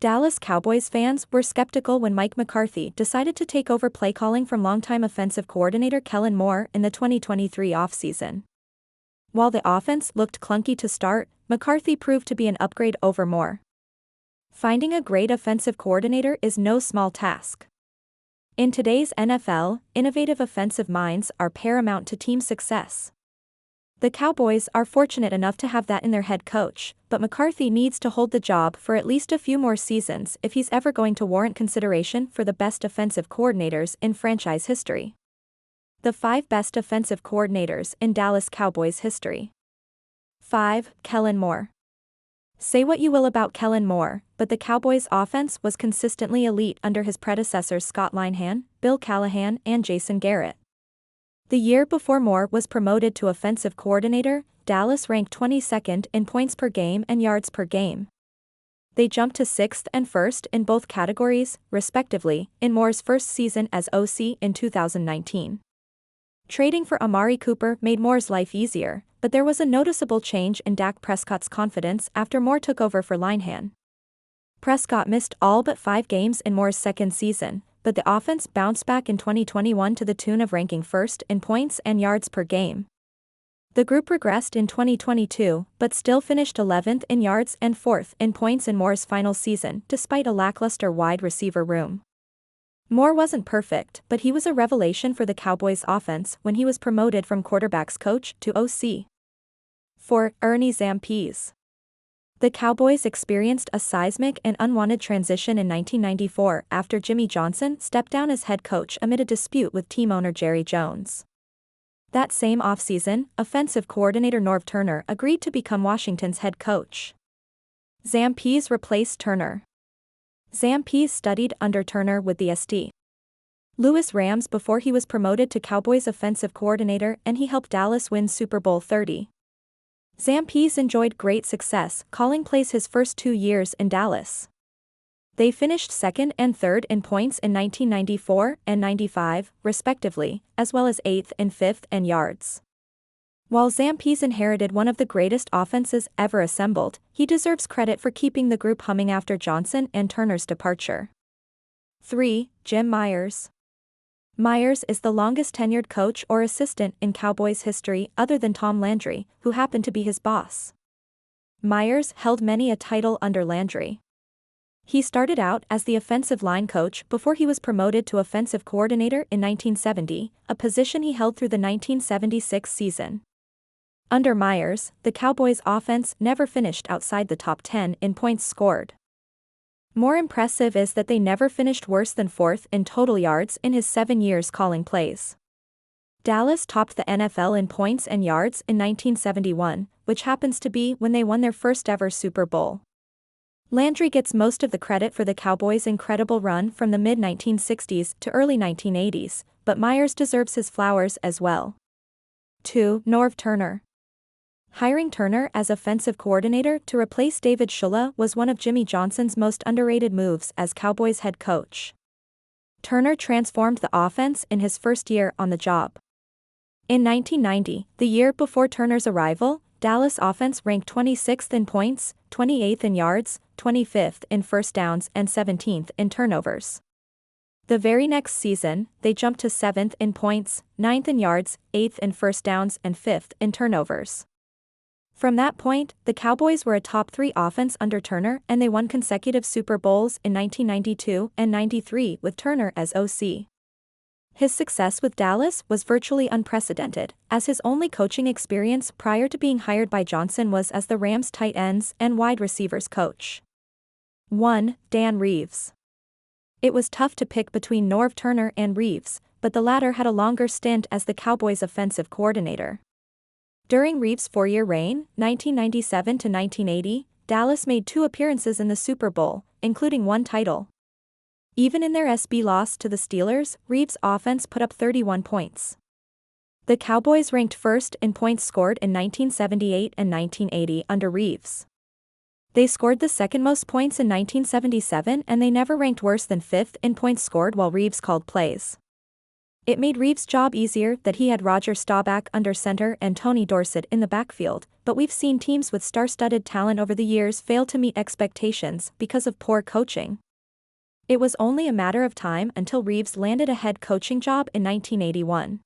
Dallas Cowboys fans were skeptical when Mike McCarthy decided to take over play calling from longtime offensive coordinator Kellen Moore in the 2023 offseason. While the offense looked clunky to start, McCarthy proved to be an upgrade over Moore. Finding a great offensive coordinator is no small task. In today's NFL, innovative offensive minds are paramount to team success. The Cowboys are fortunate enough to have that in their head coach, but McCarthy needs to hold the job for at least a few more seasons if he's ever going to warrant consideration for the best offensive coordinators in franchise history. The 5 best offensive coordinators in Dallas Cowboys history. 5. Kellen Moore. Say what you will about Kellen Moore, but the Cowboys' offense was consistently elite under his predecessors Scott Linehan, Bill Callahan, and Jason Garrett. The year before Moore was promoted to offensive coordinator, Dallas ranked 22nd in points per game and yards per game. They jumped to 6th and 1st in both categories, respectively, in Moore's first season as OC in 2019. Trading for Amari Cooper made Moore's life easier, but there was a noticeable change in Dak Prescott's confidence after Moore took over for Linehan. Prescott missed all but 5 games in Moore's second season, but the offense bounced back in 2021 to the tune of ranking 1st in points and yards per game. The group regressed in 2022, but still finished 11th in yards and 4th in points in Moore's final season, despite a lackluster wide receiver room. Moore wasn't perfect, but he was a revelation for the Cowboys' offense when he was promoted from quarterbacks coach to OC. 4. Ernie Zampese. The Cowboys experienced a seismic and unwanted transition in 1994 after Jimmy Johnson stepped down as head coach amid a dispute with team owner Jerry Jones. That same offseason, offensive coordinator Norv Turner agreed to become Washington's head coach. Zampese replaced Turner. Zampese studied under Turner with the St. Louis Rams before he was promoted to Cowboys offensive coordinator, and he helped Dallas win Super Bowl 30. Zampese enjoyed great success calling plays his first 2 years in Dallas. They finished 2nd and 3rd in points in 1994 and 95, respectively, as well as 8th and 5th in yards. While Zampese inherited one of the greatest offenses ever assembled, he deserves credit for keeping the group humming after Johnson and Turner's departure. 3. Jim Myers. Myers is the longest-tenured coach or assistant in Cowboys history other than Tom Landry, who happened to be his boss. Myers held many a title under Landry. He started out as the offensive line coach before he was promoted to offensive coordinator in 1970, a position he held through the 1976 season. Under Myers, the Cowboys' offense never finished outside the top 10 in points scored. More impressive is that they never finished worse than 4th in total yards in his 7 years calling plays. Dallas topped the NFL in points and yards in 1971, which happens to be when they won their first ever Super Bowl. Landry gets most of the credit for the Cowboys' incredible run from the mid-1960s to early 1980s, but Myers deserves his flowers as well. 2. Norv Turner. Hiring Turner as offensive coordinator to replace David Shula was one of Jimmy Johnson's most underrated moves as Cowboys head coach. Turner transformed the offense in his first year on the job. In 1990, the year before Turner's arrival, Dallas offense ranked 26th in points, 28th in yards, 25th in first downs and 17th in turnovers. The very next season, they jumped to 7th in points, 9th in yards, 8th in first downs and 5th in turnovers. From that point, the Cowboys were a top 3 offense under Turner, and they won consecutive Super Bowls in 1992 and 93 with Turner as OC. His success with Dallas was virtually unprecedented, as his only coaching experience prior to being hired by Johnson was as the Rams' tight ends and wide receivers coach. 1. Dan Reeves. It was tough to pick between Norv Turner and Reeves, but the latter had a longer stint as the Cowboys' offensive coordinator. During Reeves' 4-year reign, 1997 to 1980, Dallas made 2 appearances in the Super Bowl, including 1 title. Even in their SB loss to the Steelers, Reeves' offense put up 31 points. The Cowboys ranked 1st in points scored in 1978 and 1980 under Reeves. They scored the 2nd most points in 1977, and they never ranked worse than 5th in points scored while Reeves called plays. It made Reeves' job easier that he had Roger Staubach under center and Tony Dorsett in the backfield, but we've seen teams with star-studded talent over the years fail to meet expectations because of poor coaching. It was only a matter of time until Reeves landed a head coaching job in 1981.